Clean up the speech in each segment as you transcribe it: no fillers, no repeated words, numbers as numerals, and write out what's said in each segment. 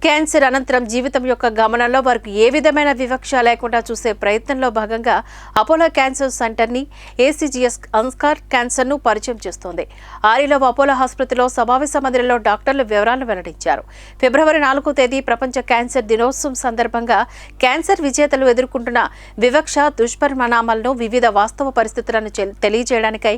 Cancer అనంతరం జీవితం యొక్క గమనంలో వారికి ఏ విధమైన వివక్ష లేకుండా చూసే ప్రయత్నంలో భాగంగా అపోలో క్యాన్సర్ సెంటర్ని ఏసీజీఎస్ ఆస్కార్ క్యాన్సర్ను పరిచయం చేస్తోంది. ఆరిలో అపోలో ఆసుపత్రిలో సమావేశ మందిరంలో డాక్టర్లు వివరాలను వెల్లడించారు. ఫిబ్రవరి 4వ తేదీ ప్రపంచ క్యాన్సర్ దినోత్సవం సందర్భంగా క్యాన్సర్ విజేతలు ఎదుర్కొంటున్న వివక్ష దుష్పరిణామాలను వివిధ వాస్తవ పరిస్థితులను తెలియజేయడానికై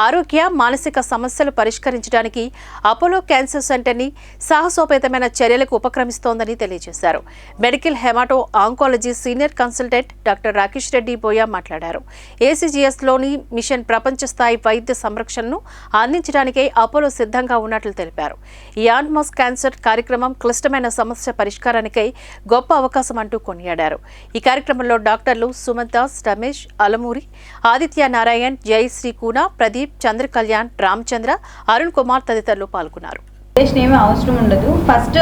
ఆరోగ్య మానసిక సమస్యలు పరిష్కరించడానికి అపోలో క్యాన్సర్ సెంటర్ని సాహసోపేతమైన చర్యలకు ఉపక్రమిస్తోందని తెలియజేశారు. Medical hemato oncology senior consultant doctor Rakesh Reddy Boya మాట్లాడారు. ఏసీజీఎస్ లోని మిషన్ ప్రపంచ స్థాయి వైద్య సంరక్షణను అందించడానికై అపోలో సిద్ధంగా ఉన్నట్లు తెలిపారు. ఈ ఆన్మాస్ క్యాన్సర్ కార్యక్రమం క్లిష్టమైన సమస్య పరిష్కారానికై గొప్ప అవకాశం అంటూ కొనియాడారు. ఈ కార్యక్రమంలో డాక్టర్లు సుమంతాస్, రమేష్, అలమూరి, ఆదిత్య నారాయణ్, జయశ్రీ కూనా, ప్రదీప్, చంద్ర కళ్యాణ్, రామచంద్ర, అరుణ్ కుమార్ తదితరులు పాల్గొన్నారు. ఏమీ అవసరం ఉండదు. ఫస్ట్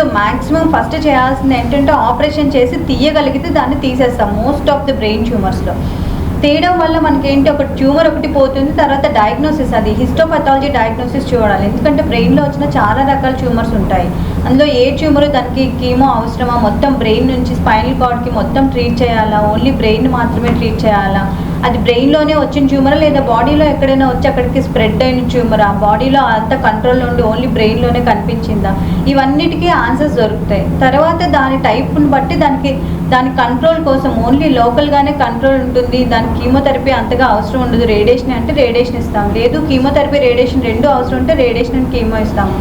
చేయాల్సింది ఏంటంటే ఆపరేషన్ చేసి తీయగలిగితే దాన్ని తీసేస్తాం. మోస్ట్ ఆఫ్ ది బ్రెయిన్ ట్యూమర్స్లో తీయడం వల్ల మనకేంటి ఒక ట్యూమర్ ఒకటి పోతుంది. తర్వాత డయాగ్నోసిస్, అది హిస్టోపథాలజీ డయాగ్నోసిస్ చూడాలి. ఎందుకంటే బ్రెయిన్లో వచ్చిన చాలా రకాల ట్యూమర్స్ ఉంటాయి. అందులో ఏ ట్యూమర్ దానికి కీమో అవసరమా, మొత్తం బ్రెయిన్ నుంచి స్పైనల్ కార్డ్కి మొత్తం ట్రీట్ చేయాలా, ఓన్లీ బ్రెయిన్ మాత్రమే ట్రీట్ చేయాలా, అది బ్రెయిన్లోనే వచ్చిన ట్యూమరా లేదా బాడీలో ఎక్కడైనా వచ్చి అక్కడికి స్ప్రెడ్ అయిన ట్యూమరా, బాడీలో అంత కంట్రోల్లో ఉండి ఓన్లీ బ్రెయిన్లోనే కనిపించిందా, ఇవన్నిటికీ ఆన్సర్స్ దొరుకుతాయి. తర్వాత దాని టైప్ని బట్టి దాని కంట్రోల్ కోసం ఓన్లీ లోకల్గానే కంట్రోల్ ఉంటుంది. దానికి కీమోథెరపీ అంతగా అవసరం ఉండదు. రేడియేషన్ అంటే రేడియేషన్ ఇస్తాం. లేదు కీమోథెరపీ రేడియేషన్ రెండు అవసరం ఉంటే రేడియేషన్ అండ్ కీమో ఇస్తాము.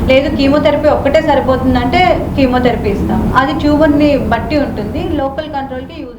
లేదు కీమోథెరపీ ఒక్కటే సరిపోతుందంటే కీమోథెరపీ ఇస్తాం. అది ట్యూమర్ని బట్టి ఉంటుంది. Local కంట్రోల్కి use